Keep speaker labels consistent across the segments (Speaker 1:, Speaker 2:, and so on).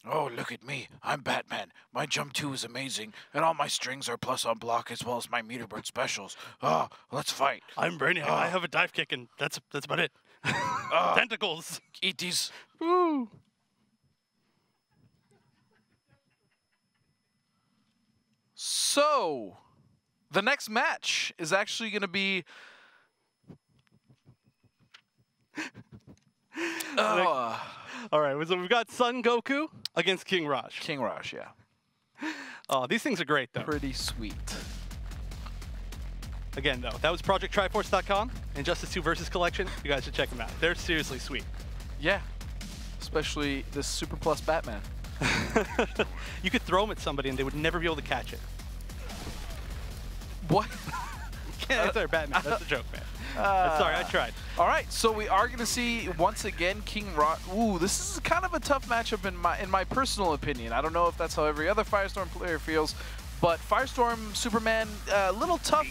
Speaker 1: Oh, look at me. I'm Batman. My jump 2 is amazing, and all my strings are plus on block as well as my meter bird specials. Oh, let's fight.
Speaker 2: I'm Brainiac. I have a dive kick, and that's about it. Tentacles.
Speaker 1: Eat these.
Speaker 2: Woo.
Speaker 3: So, the next match is actually going to be...
Speaker 2: All right, so we've got Songoku against King Raj.
Speaker 3: King Raj, yeah.
Speaker 2: Oh, these things are great, though.
Speaker 3: Pretty sweet.
Speaker 2: Again, though, that was ProjectTriforce.com, Injustice 2 Versus Collection. You guys should check them out. They're seriously sweet.
Speaker 3: Yeah, especially this Super Plus Batman.
Speaker 2: You could throw them at somebody and they would never be able to catch it.
Speaker 3: What?
Speaker 2: Can't answer Batman. That's a joke, man. Sorry, I tried.
Speaker 3: All right, so we are going to see once again King Raj. Ooh, this is kind of a tough matchup in my personal opinion. I don't know if that's how every other Firestorm player feels, but Firestorm Superman a little tough,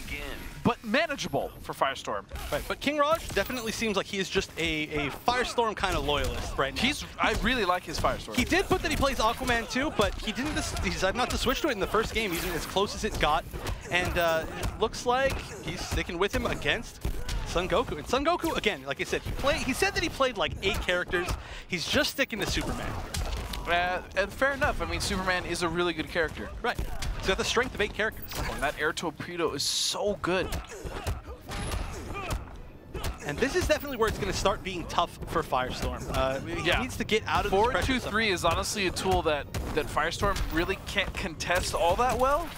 Speaker 3: but manageable for Firestorm.
Speaker 2: Right, but King Raj definitely seems like he is just a Firestorm kind of loyalist right now.
Speaker 3: I really like his Firestorm.
Speaker 2: He did put that he plays Aquaman too, but he didn't. He decided not to switch to it in the first game, using as close as it got, and it looks like he's sticking with him against Songoku. And Songoku, again, like I said, he said that he played like 8 characters. He's just sticking to Superman.
Speaker 3: And fair enough. I mean, Superman is a really good character.
Speaker 2: Right. He's got the strength of 8 characters.
Speaker 3: And that air torpedo is so good.
Speaker 2: And this is definitely where it's going to start being tough for Firestorm. He needs to get out of this pressure.
Speaker 3: 4-2-3 is honestly a tool that Firestorm really can't contest all that well.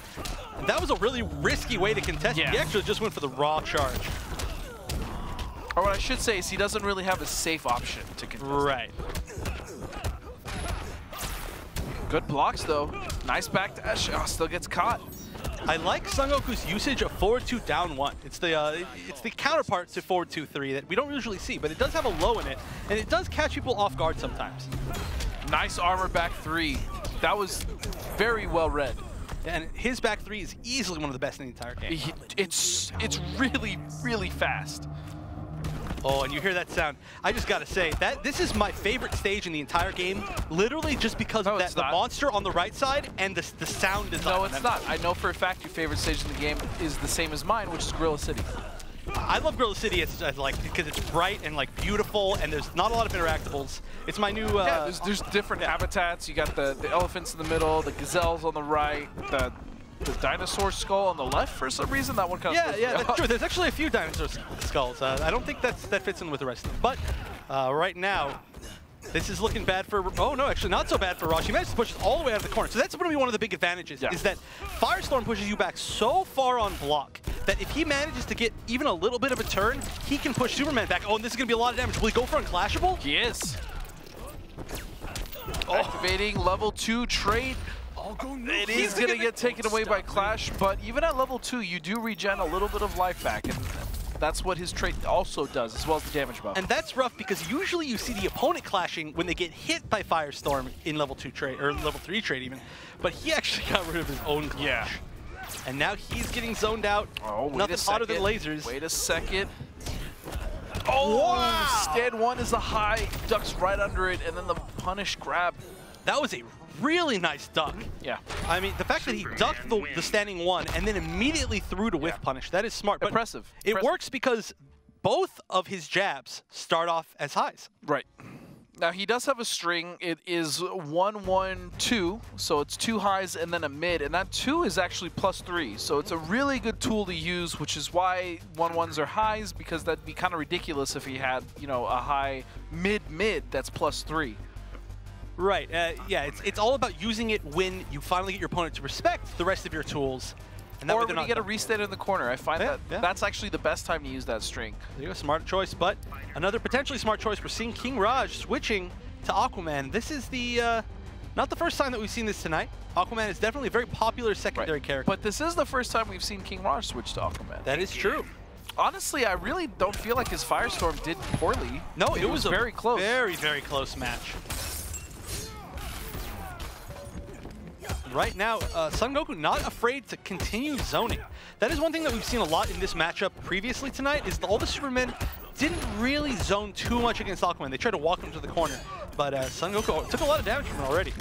Speaker 2: And that was a really risky way to contest it. He actually just went for the raw charge.
Speaker 3: Or what I should say is he doesn't really have a safe option to contest.
Speaker 2: Right.
Speaker 3: Good blocks, though. Nice backdash. Oh, still gets caught.
Speaker 2: I like Songoku's usage of forward 2 down 1. It's the counterpart to forward 2-3 that we don't usually see, but it does have a low in it, and it does catch people off guard sometimes.
Speaker 3: Nice armor back 3. That was very well read.
Speaker 2: And his back 3 is easily one of the best in the entire game.
Speaker 3: It's really, really fast.
Speaker 2: Oh, and you hear that sound. I just gotta say, this is my favorite stage in the entire game, literally just because of the monster on the right side and the sound design.
Speaker 3: No, it's not. I know for a fact your favorite stage in the game is the same as mine, which is Gorilla City. I
Speaker 2: love Gorilla City because it's bright and like beautiful, and there's not a lot of interactables. It's my new.
Speaker 3: Yeah, there's different habitats. You got the elephants in the middle, the gazelles on the right, the dinosaur skull on the left for some reason. That one kind of
Speaker 2: that's true. There's actually a few dinosaur skulls. I don't think that fits in with the rest of them. But right now, this is looking bad for. Oh no, actually not so bad for Raj. He managed to push it all the way out of the corner. So that's going to be one of the big advantages. Is that Firestorm pushes you back so far on block that if he manages to get even a little bit of a turn, he can push Superman back. Oh, and this is going to be a lot of damage. Will he go for Unclashable?
Speaker 3: He is. Activating level 2 trade. It is going to get taken away by Clash, but even at level 2, you do regen a little bit of life back, and that's what his trait also does, as well as the damage buff.
Speaker 2: And that's rough because usually you see the opponent clashing when they get hit by Firestorm in level 2 trade, or level 3 trade even, but he actually got rid of his own clash.
Speaker 3: Yeah.
Speaker 2: And now he's getting zoned out.
Speaker 3: Oh,
Speaker 2: nothing hotter than lasers.
Speaker 3: Wait a second. Oh, wow. Stand 1 is a high, ducks right under it, and then the punish grab.
Speaker 2: That was a really nice duck.
Speaker 3: Yeah.
Speaker 2: I mean, the fact that he ducked the standing 1 and then immediately threw to whiff punish, that is smart. But
Speaker 3: impressive.
Speaker 2: It works because both of his jabs start off as highs.
Speaker 3: Right. Now, he does have a string. It is 1-1-2, so it's 2 highs and then a mid, and that 2 is actually +3. So it's a really good tool to use, which is why 1-1s are highs, because that'd be kind of ridiculous if he had, you know, a high mid-mid that's +3.
Speaker 2: Right, yeah, it's all about using it when you finally get your opponent to respect the rest of your tools. And that
Speaker 3: or when you get a reset in the corner. I find that's actually the best time to use that string.
Speaker 2: There you go, smart choice, but another potentially smart choice. We're seeing King Raj switching to Aquaman. This is the, not the first time that we've seen this tonight. Aquaman is definitely a very popular secondary character.
Speaker 3: But this is the first time we've seen King Raj switch to Aquaman.
Speaker 2: That is true.
Speaker 3: Honestly, I really don't feel like his Firestorm did poorly.
Speaker 2: No, it was
Speaker 3: very close.
Speaker 2: Very, very close match. Right now, Songoku not afraid to continue zoning. That is one thing that we've seen a lot in this matchup previously tonight, is all the Supermen didn't really zone too much against Aquaman. They tried to walk him to the corner, but Songoku took a lot of damage from it already.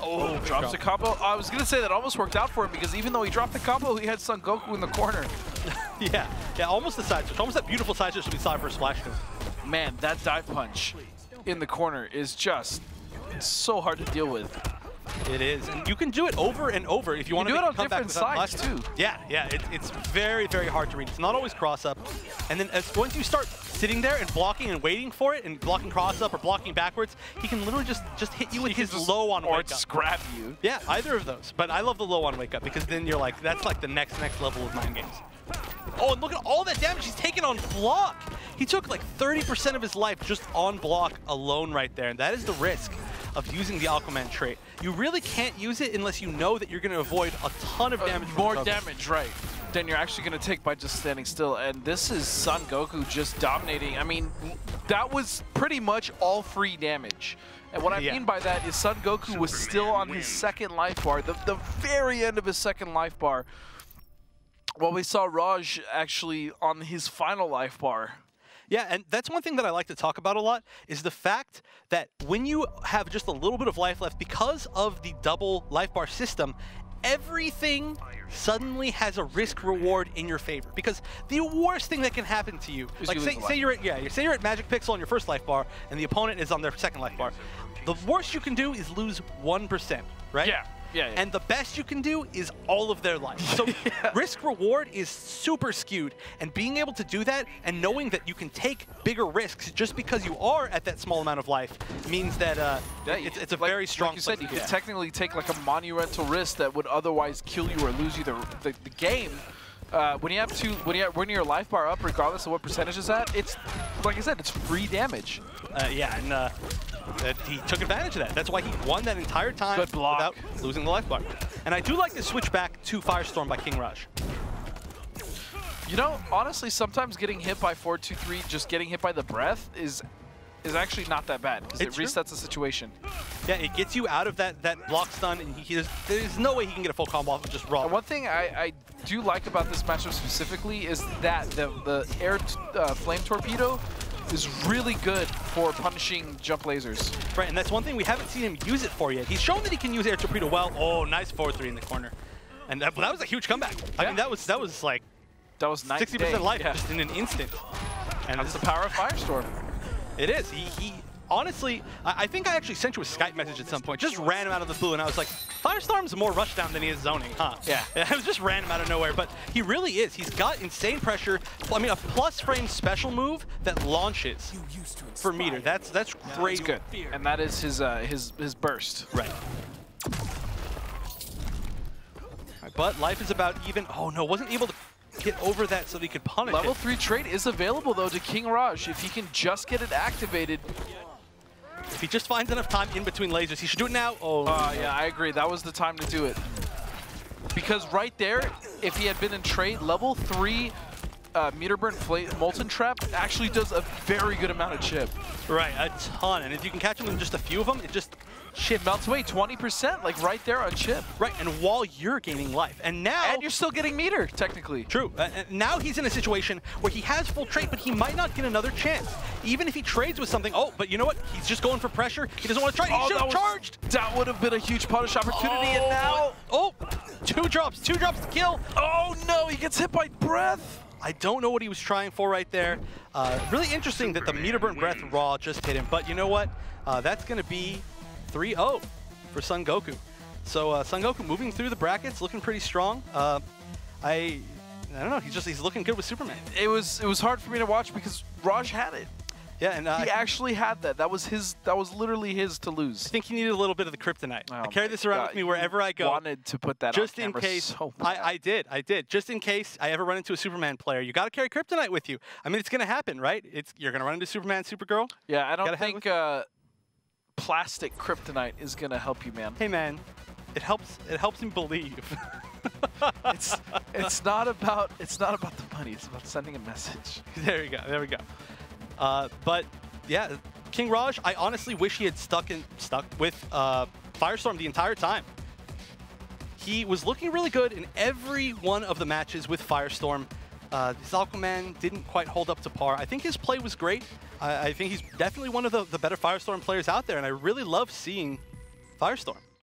Speaker 3: Oh, drops the combo. I was going to say that almost worked out for him because even though he dropped the combo, he had Songoku in the corner.
Speaker 2: Yeah, almost the side switch. Almost that beautiful side switch we saw for Splash Move.
Speaker 3: Man, that dive punch in the corner is just so hard to deal with.
Speaker 2: It is, and you can do it over and over if you want to
Speaker 3: do it on
Speaker 2: come back
Speaker 3: different
Speaker 2: without
Speaker 3: sides too.
Speaker 2: Yeah, it's very, very hard to read. It's not always cross up, and then once you start sitting there and blocking and waiting for it, and blocking cross up or blocking backwards, he can literally just hit you with his low on wake up.
Speaker 3: Or grab you.
Speaker 2: Yeah, either of those. But I love the low on wake up because then you're like, that's like the next level of mind games. Oh, and look at all that damage he's taken on block. He took like 30% of his life just on block alone right there, and that is the risk of using the Aquaman trait. You really can't use it unless you know that you're going to avoid a ton of damage.
Speaker 3: More damage, right, than you're actually going to take by just standing still. And this is Songoku just dominating. I mean, that was pretty much all free damage. And what I mean by that is Songoku was still on his second life bar, the very end of his second life bar. Well, we saw Raj actually on his final life bar.
Speaker 2: Yeah, and that's one thing that I like to talk about a lot, is the fact that when you have just a little bit of life left, because of the double life bar system, everything suddenly has a risk reward in your favor. Because the worst thing that can happen to you, like say you're at Magic Pixel on your first life bar, and the opponent is on their second life bar. The worst you can do is lose 1%, right?
Speaker 3: Yeah.
Speaker 2: And the best you can do is all of their life. So risk reward is super skewed, and being able to do that and knowing that you can take bigger risks just because you are at that small amount of life means that it's a very strong.
Speaker 3: Like you said, you could technically take like a monumental risk that would otherwise kill you or lose you the game. When your life bar up, regardless of what percentage is at, it's like I said, it's free damage.
Speaker 2: He took advantage of that. That's why he won that entire time without losing the life bar. And I do like to switch back to Firestorm by King Raj.
Speaker 3: You know, honestly, sometimes getting hit by 4-2-3, just getting hit by the breath is actually not that bad because it resets the situation.
Speaker 2: Yeah, it gets you out of that block stun, and there's no way he can get a full combo off of just raw.
Speaker 3: And one thing I do like about this matchup specifically is that the air flame torpedo is really good for punishing jump lasers.
Speaker 2: Right, and that's one thing we haven't seen him use it for yet. He's shown that he can use air torpedo well. Oh, nice 4-3 in the corner. And that was a huge comeback. I mean, that was like 60% life just in an instant. And
Speaker 3: that's the power of Firestorm.
Speaker 2: It is. He honestly, I think I actually sent you a Skype message at some point. Just random out of the blue, and I was like, Firestorm's more rushdown than he is zoning, huh? Yeah. It was just random out of nowhere, but he really is. He's got insane pressure. I mean, a plus frame special move that launches for meter. That's great.
Speaker 3: That's good. And that is his burst.
Speaker 2: Right. But life is about even. Oh no, wasn't able to get over that so that he could punish
Speaker 3: Level 3 trait is available though to King Raj if he can just get it activated.
Speaker 2: If he just finds enough time in between lasers, he should do it now. Oh.
Speaker 3: Yeah, I agree. That was the time to do it. Because right there, if he had been in trade, level 3 meter burn molten trap actually does a very good amount of chip.
Speaker 2: Right, a ton. And if you can catch him in just a few of them, it just
Speaker 3: chip melts away 20%, like right there on chip.
Speaker 2: Right, and while you're gaining life. And now...
Speaker 3: And you're still getting meter, technically.
Speaker 2: True. Now he's in a situation where he has full trade, but he might not get another chance. Even if he trades with something, but you know what? He's just going for pressure. He doesn't want to try. He should have charged.
Speaker 3: That would have been a huge punish opportunity, and now...
Speaker 2: Oh, two drops to kill.
Speaker 3: Oh no, he gets hit by breath.
Speaker 2: I don't know what he was trying for right there. Really interesting that the meter burn breath raw just hit him, but you know what? That's going to be 3-0 for Songoku. So Songoku moving through the brackets, looking pretty strong. I don't know. He's looking good with Superman.
Speaker 3: It was hard for me to watch because Raj had it.
Speaker 2: Yeah, and
Speaker 3: he actually had that. That was literally his to lose.
Speaker 2: I think he needed a little bit of the kryptonite. I carry this around with me wherever I go.
Speaker 3: Wanted to put that
Speaker 2: just
Speaker 3: on
Speaker 2: in
Speaker 3: camera
Speaker 2: case.
Speaker 3: So
Speaker 2: I did. Just in case I ever run into a Superman player, you got to carry kryptonite with you. I mean, it's gonna happen, right? You're gonna run into Superman, Supergirl.
Speaker 3: Yeah, I don't think plastic kryptonite is gonna help you, man.
Speaker 2: Hey, man, it helps him believe.
Speaker 3: it's not about the money. It's about sending a message.
Speaker 2: There we go. But yeah, King Raj, I honestly wish he had stuck with Firestorm the entire time. He was looking really good in every one of the matches with Firestorm. This Aquaman didn't quite hold up to par. I think his play was great. I think he's definitely one of the better Firestorm players out there, and I really love seeing Firestorm.